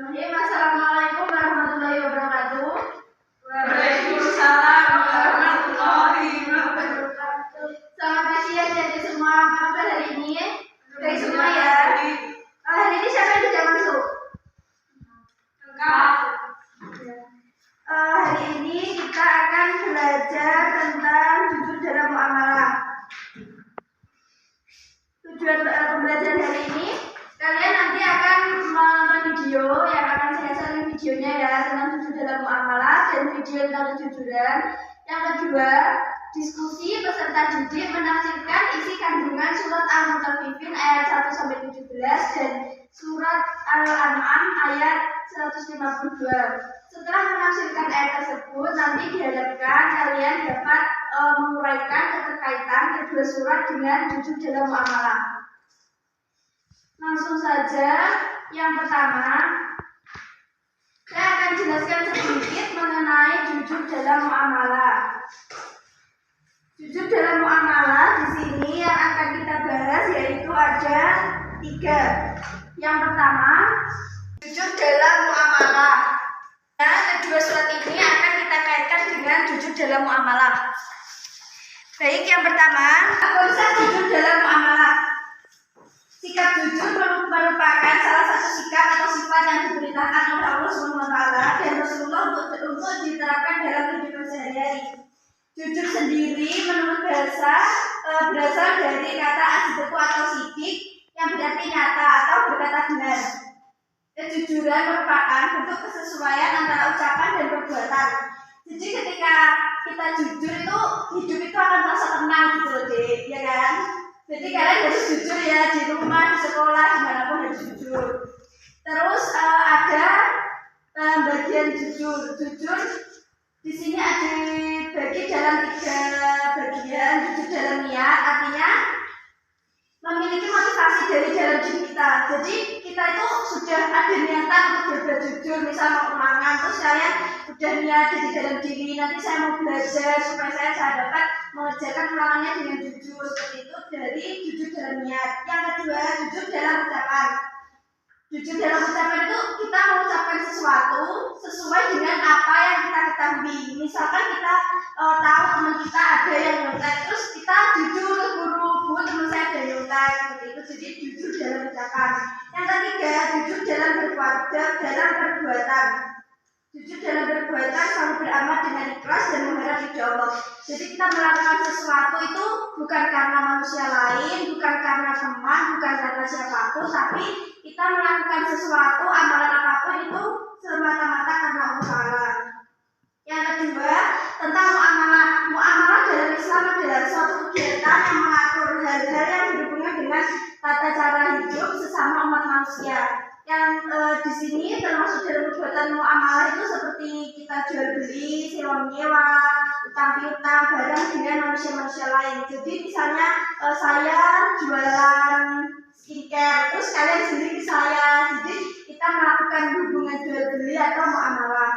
Assalamualaikum warahmatullahi wabarakatuh. Waalaikumsalam warahmatullahi wabarakatuh. Selamat pagi adik-adik semua. Apa kabar hari ini? Baik semua ya. Hari ini siapa yang sudah masuk? Lengkap. Hari ini kita akan belajar tentang jujur dalam muamalah. Tujuan pembelajaran hari ini, kalian nanti akan menonton video yang akan saya sharing videonya ya tentang jujur dalam muamalah dan video tentang kejujuran. Yang kedua, diskusi peserta didik menafsirkan isi kandungan surat Al-Mutaffifin ayat 1-17 dan surat Al-An'am ayat 152. Setelah menafsirkan ayat tersebut, nanti diharapkan kalian dapat menguraikan keterkaitan kedua surat dengan jujur dalam muamalah. Langsung saja, yang pertama, saya akan jelaskan sedikit mengenai jujur dalam muamalah. Jujur dalam muamalah di sini yang akan kita bahas yaitu ada 3. Yang pertama, jujur dalam muamalah. Nah, kedua surat ini akan kita kaitkan dengan jujur dalam muamalah. Baik, yang pertama, konsep jujur dalam muamalah. Sikap jujur merupakan salah satu sikap atau sifat yang diperintahkan oleh Allah SWT dan Rasulullah untuk diterapkan dalam kehidupan sehari-hari. Jujur sendiri menurut bahasa berasal dari kata asdiqu atau sidik yang berarti nyata atau berkata benar. Kejujuran merupakan bentuk kesesuaian antara ucapan dan perbuatan. Jadi ketika kita jujur itu hidup itu akan terasa tenang gitu loh, Dek, ya kan? Jadi kalian harus jujur ya di rumah, di sekolah, dimanapun harus jujur. Terus ada bagian jujur. Jujur di sini ada bagi dalam 3 bagian. Jujur dalam niat artinya memiliki motivasi dari dalam diri kita. Jadi kita itu sudah ada niatan untuk berbuat jujur. Misal mau ulangan, terus kalian sudah niat di dalam diri. Nanti saya mau belajar supaya saya dapat mengerjakan ulangannya dengan jujur. Seperti itu dari jujur dalam niat. Yang kedua, jujur dalam ucapan. Jujur dalam ucapan itu kita mengucapkan sesuatu sesuai dengan apa yang kita ketahui. Misalkan kita tahu teman kita ada yang nyontek, terus kita jujur ke guru, Bu, teman saya ada nyontek, seperti itu. Jadi jujur dalam ucapan. Yang ketiga, jujur dalam perbuatan. Jujur dalam perbuatan selalu beramal dengan ikhlas dan mengharap ridho Allah. Jadi kita melakukan sesuatu itu bukan karena manusia lain, bukan karena teman, bukan karena siapapun, tapi kita melakukan sesuatu amalan apapun itu semata-mata karena Allah Ta'ala. Yang kedua, tentang muamalah. Muamalah dalam Islam adalah suatu kegiatan yang mengatur hal-hal yang berhubungan dengan tata cara hidup sesama umat manusia. Yang di sini termasuk dalam perbuatan muamalah itu seperti kita jual beli, sewa menyewa, utang piutang barang dengan manusia-manusia lain. Jadi misalnya saya jualan skincare, terus kalian beli ke saya. Jadi kita melakukan hubungan jual beli atau muamalah.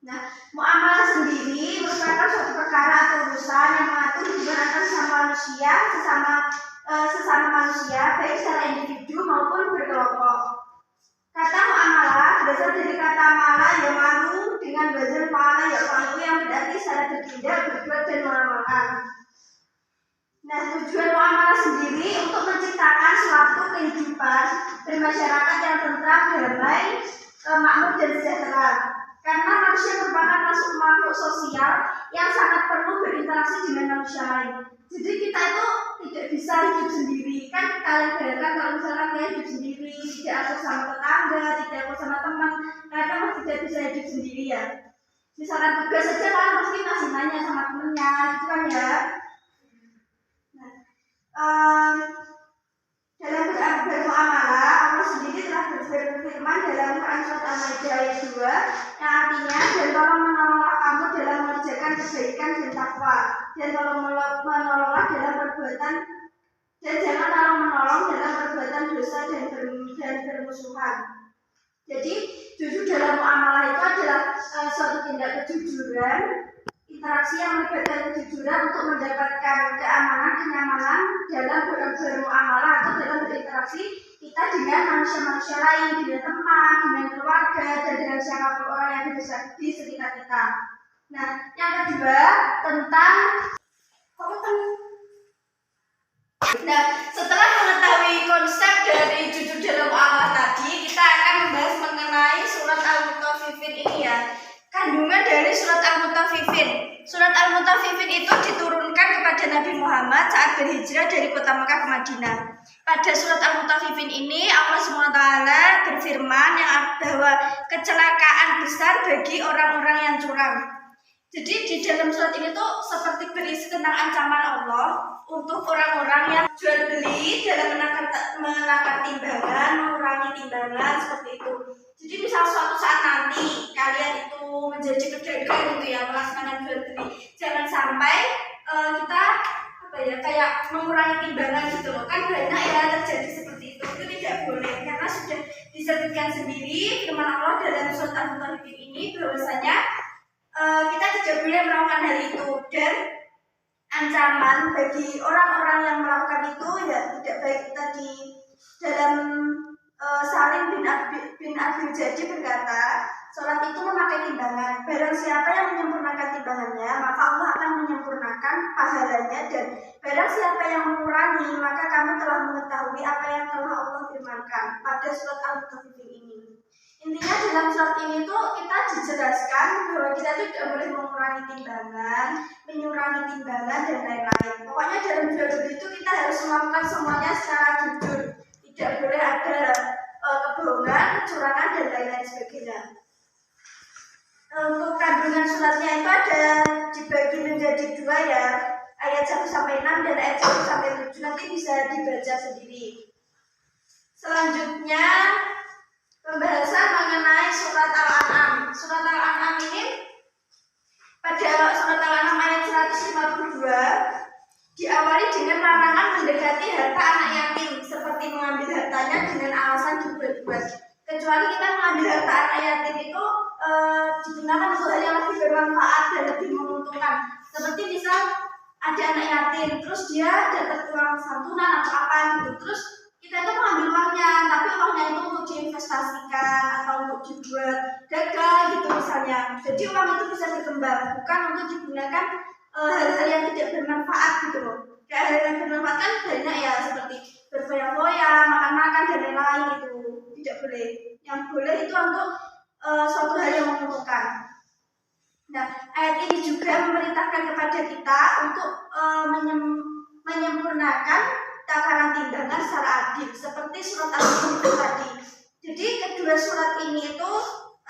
Nah, muamalah sendiri merupakan suatu perkara atau urusan yang mengatur hubungan antar sesama manusia, sesama manusia, baik secara individu maupun berkelompok. Kata muamalah berasal dari kata mala yang malu dengan wazan fa'ala yang malu yang berarti secara bertindak, berbuat dan mengamalkan. Nah, tujuan muamalah sendiri untuk menciptakan suatu kehidupan bermasyarakat yang tentram, damai, makmur dan sejahtera. Karena manusia merupakan makhluk sosial yang sangat perlu berinteraksi dengan manusia lain. Jadi kita itu tidak bisa hidup sendiri. Kan kalian bayangkan kalau misalkan kalian hidup sendiri, tidak akur sama tetangga, tidak akur sama teman, kalian kan tidak bisa hidup sendiri ya. Misalkan tugas saja kalian pasti masih nanya sama temennya, gitu kan ya. Nah, dalam bermuamalah, Allah sendiri telah berfirman dalam Quran surat Al-Maidah ayat 2 yang artinya, dan tolong menolonglah kamu dalam mengerjakan kebaikan dan takwa, dan tolong menolonglah dalam perbuatan, dan jangan tolong menolong dalam perbuatan dosa dan bermusuhan. Jadi jujur dalam muamalah itu adalah suatu tindak kejujuran, interaksi yang melibatkan kejujuran untuk mendapatkan keamanan, kenyamanan dalam bermuamalah atau dalam berinteraksi kita dengan manusia-manusia lain, dengan teman, dengan keluarga. keluarga dan dengan siapapun orang yang di sekitar kita. Nah, yang kedua tentang Nah, setelah mengetahui konsep dari jujur dalam muamalah tadi, kita akan membahas mengenai surat Al-Mutaffifin ini ya. Kandungan dari surat Al-Mutaffifin. Surat Al-Mutaffifin itu diturunkan kepada Nabi Muhammad saat berhijrah dari kota Mekah ke Madinah. Pada surat Al-Mutaffifin ini Allah SWT berfirman bahwa kecelakaan besar bagi orang-orang yang curang. Jadi di dalam surat ini tuh seperti berisi tentang ancaman Allah untuk orang-orang yang jual beli dalam menakar timbangan, mengurangi timbangan seperti itu. Jadi misal suatu saat nanti kalian itu menjadi pedagang gitu ya, melaksanakan jual beli, jangan sampai kita kayak mengurangi timbangan gitu loh. Kan banyak ya terjadi seperti itu tidak boleh karena sudah disebutkan sendiri firman Allah dalam surat Al-Mutaffifin ini bahwasanya kita tidak boleh melakukan hal itu, dan ancaman bagi orang-orang yang melakukan itu ya tidak baik. Tadi dalam Salim bin Abi Jadi berkata, sholat itu memakai timbangan. Barang siapa yang menyempurnakan timbangannya, maka Allah akan menyempurnakan pahalanya, dan barang siapa yang mengurangi, maka kamu telah mengetahui apa yang telah Allah firmankan pada surat Al-Mutaffifin ini. Intinya dalam surat ini tuh kita dijelaskan bahwa kita tuh tidak boleh mengurangi timbangan, menyurangi timbangan dan lain-lain. Pokoknya dalam jual beli itu kita harus melakukan semuanya secara jujur. Tidak boleh ada kebohongan, kecurangan dan lain-lain sebagainya. Untuk kandungan suratnya itu ada dibagi menjadi dua ya, ayat 1-6 dan ayat 1-7, nanti bisa dibaca sendiri. Selanjutnya pembahasan mengenai surat Al-An'am. Surat Al-An'am ini pada surat Al-An'am ayat 152 diawali dengan larangan mendekati harta anak yatim, seperti mengambil hartanya dengan alasan dibuat-buat. Kecuali kita mengambil harta anak yatim itu digunakan untuk hal yang lebih bermanfaat dan lebih menguntungkan. Seperti misal ada anak yatim, terus dia dapat uang santunan atau apa gitu, terus kita itu mengambil uangnya, tapi uangnya itu untuk diinvestasikan atau untuk dibuat dagang gitu misalnya. Jadi uang itu bisa berkembang, bukan untuk digunakan hal-hal yang tidak bermanfaat gitu loh. Kayak hal yang bermanfaat kan banyak ya, seperti berfoya-foya, makan-makan dan lain-lain itu tidak boleh. Yang boleh itu untuk suatu hal yang menguntungkan. Nah, ayat ini juga memerintahkan kepada kita untuk menyempurnakan takaran timbangan secara adil seperti surat Al-Mutaffifin tadi. Jadi kedua surat ini itu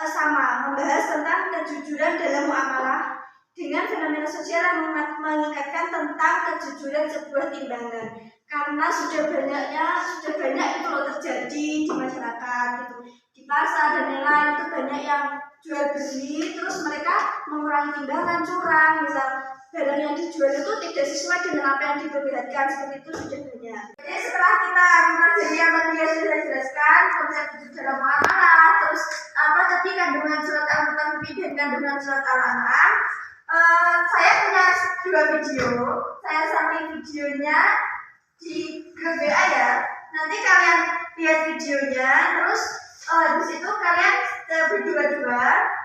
sama, membahas tentang kejujuran dalam muamalah dengan fenomena sosial yang mengikatkan tentang kejujuran sebuah timbangan. Karena sudah banyak itu loh terjadi di masyarakat gitu, di pasar dan lain-lain itu banyak yang jual beli terus mereka mengurangi timbangan, curang, misal barang yang dijual itu tidak sesuai dengan apa yang diperlihatkan, seperti itu sudah banyak. Jadi setelah kita mempelajari yang tadi sudah dijelaskan konsep jujur dalam muamalah, terus apa tadi kandungan surat Al-Mutaffifin dan kandungan surat Al-An'am, saya punya dua video, saya samping videonya di grup WA ya. Nanti kalian lihat videonya, terus habis itu kalian berdua-dua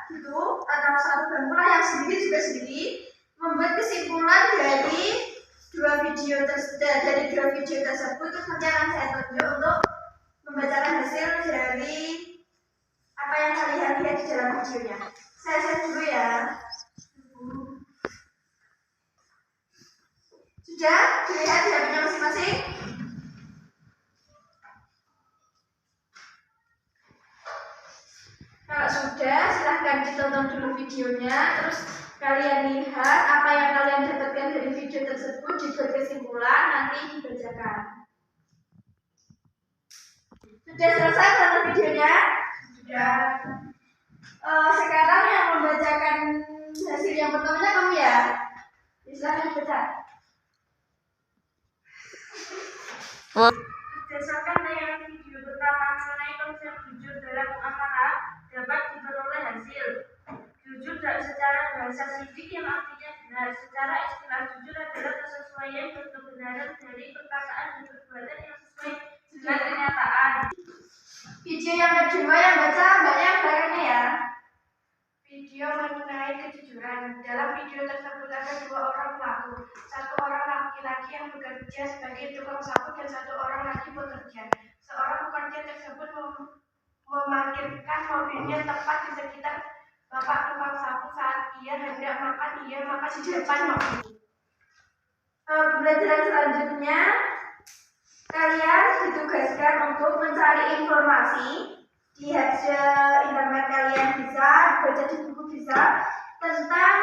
gitu atau satu bangkulah yang sendiri juga sendiri membuat kesimpulan dari dua video tersebut, terus nanti akan saya tunjuk untuk membacakan hasil dari apa yang kalian lihat di dalam videonya. Saya share dulu ya. Sudah dilihat di HP-nya masing-masing? Kalau sudah, silahkan ditonton dulu videonya, terus kalian lihat apa yang kalian dapatkan dari video tersebut, dibuat kesimpulan, nanti dibacakan. Sudah selesai nonton videonya? Sudah. Sekarang yang membacakan hasil yang pertamanya kamu ya? Silahkan dibaca. Berdasarkan tayangan video pertama mengenai konsep jujur dalam muamalah dapat diperoleh hasil. Jujur secara bahasa sidik yang artinya benar. Secara istilah jujur adalah kesesuaian kebenaran dari perkataan dan perbuatan yang sesuai dengan kenyataan. Video yang kedua yang baca mbaknya Dalam video tersebut ada 2 orang pelaku, 1 orang laki-laki yang bekerja sebagai tukang sapu dan 1 orang lagi bekerja. Seorang pekerja tersebut memarkirkan mobilnya tepat di sekitar bapak tukang sapu. Saat ia hendak makan, ia makan di depan mobil. Pembelajaran selanjutnya, kalian ditugaskan untuk mencari informasi di hasil internet. Kalian bisa baca di buku bisa tentang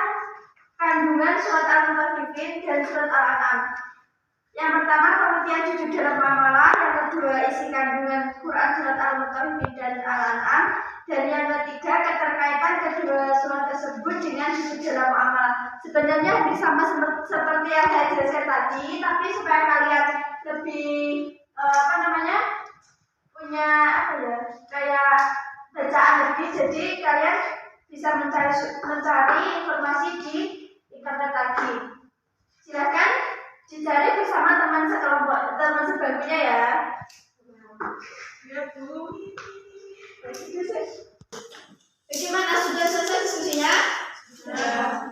kandungan surat Al-Mutaffifin dan surat Al-An'am. Yang pertama, pengertian jujur dalam muamalah. Yang kedua, isi kandungan Quran surat Al-Mutaffifin dan Al-An'am. Dan yang ketiga, keterkaitan kedua surat tersebut dengan jujur dalam muamalah. Sebenarnya hampir sama seperti yang saya jelaskan tadi, tapi supaya kalian lebih punya kayak bacaan lebih, jadi kalian bisa mencari informasi di internet lagi. Silakan dicari bersama teman sebagusnya ya. Ya, Bu. Bagaimana, sudah selesai diskusinya? Sudah.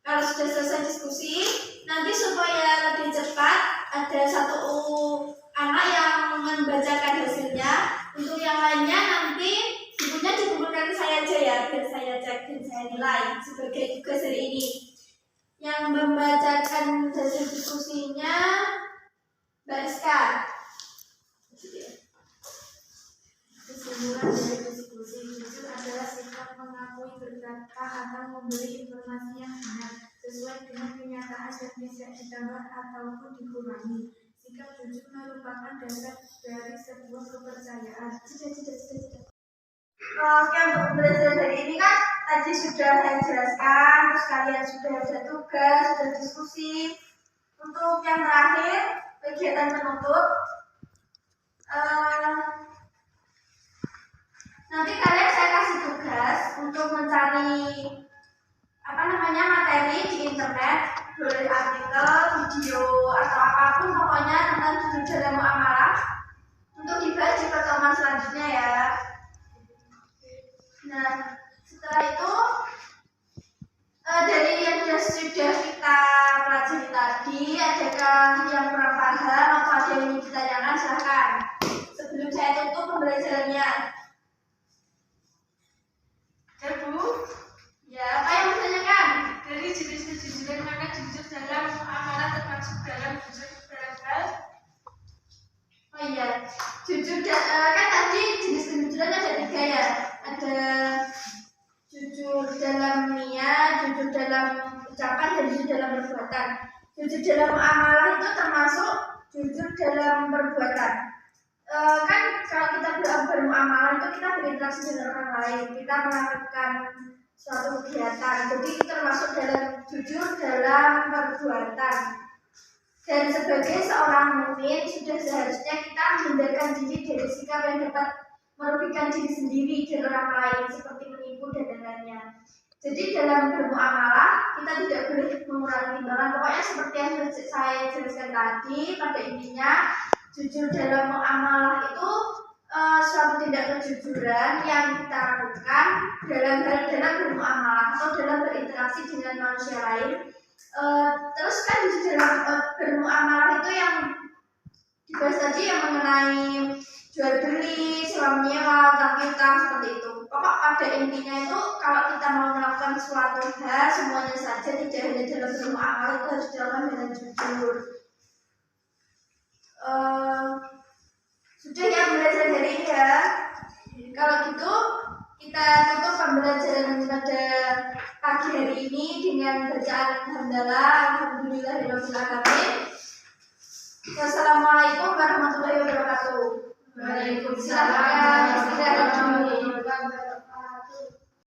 Kalau sudah selesai diskusi, nanti supaya lebih cepat ada 1 anak yang membacakan hasilnya. Untuk yang lainnya nanti bukunya dikumpulkan ke saya aja ya, biar saya cek dan saya nilai sebagai tugas hari ini. Yang membacakan hasil diskusinya Mbak Rizka. Kesimpulan dari diskusi jujur adalah sikap mengakui berkata atau memberi informasi yang benar sesuai dengan kenyataan dan tidak ditambah ataupun dikurangi. Sikap jujur merupakan dasar dari sebuah kepercayaan. Oke, untuk pembelajaran hari ini kan tadi sudah saya jelaskan, terus kalian sudah ada tugas, sudah diskusi. Untuk yang terakhir, kegiatan penutup, nanti kalian saya kasih tugas untuk mencari materi di internet, boleh artikel, video atau apapun pokoknya tentang jujur dalam muamalah untuk dibahas di pertemuan selanjutnya ya. Nah, setelah itu dari yang sudah kita pelajari tadi, adakah yang kurang paham atau ada yang ingin ditanyakan, silahkan sebelum saya tutup pembelajarannya. Ya, Bu. Ya, apa yang mau ditanyakan? Dari jenis kejujuran mana jujur dalam muamalah termasuk dalam jujur beragam? Oh iya, jujur kan tadi jenis kejujuran ada 3 ya. Ada jujur dalam niat, jujur dalam ucapan, dan jujur dalam perbuatan. Jujur dalam muamalah itu termasuk jujur dalam perbuatan. Kan kalau kita bermuamalah itu kita berinteraksi dengan orang lain, kita melakukan suatu kegiatan, jadi itu termasuk dalam jujur dalam perbuatan. Dan sebagai seorang mukmin sudah seharusnya kita menghindarkan diri dari sikap yang dapat merugikan diri sendiri dan orang lain seperti menipu dan lain-lainnya. Jadi dalam bermuamalah kita tidak boleh mengurangi timbangan. Pokoknya seperti yang saya jelaskan tadi, pada intinya jujur dalam muamalah itu suatu tindak kejujuran yang kita lakukan dalam bermuamalah atau dalam berinteraksi dengan manusia lain. Terus kan di dalam bermuamalah itu yang dibahas tadi yang mengenai jual beli, sewa menyewa, utang piutang, seperti itu. Pokok pada intinya itu kalau kita mau melakukan suatu hal semuanya saja tidak hanya dalam bermuamalah itu harus dilakukan dengan jujur. Sudah ya belajar dari ini ya. Kalau gitu kita tutup pembelajaran pada pagi hari ini dengan bacaan hamdalah alhamdulillahirabbil alamin. Wassalamualaikum warahmatullahi wabarakatuh. Waalaikumsalam.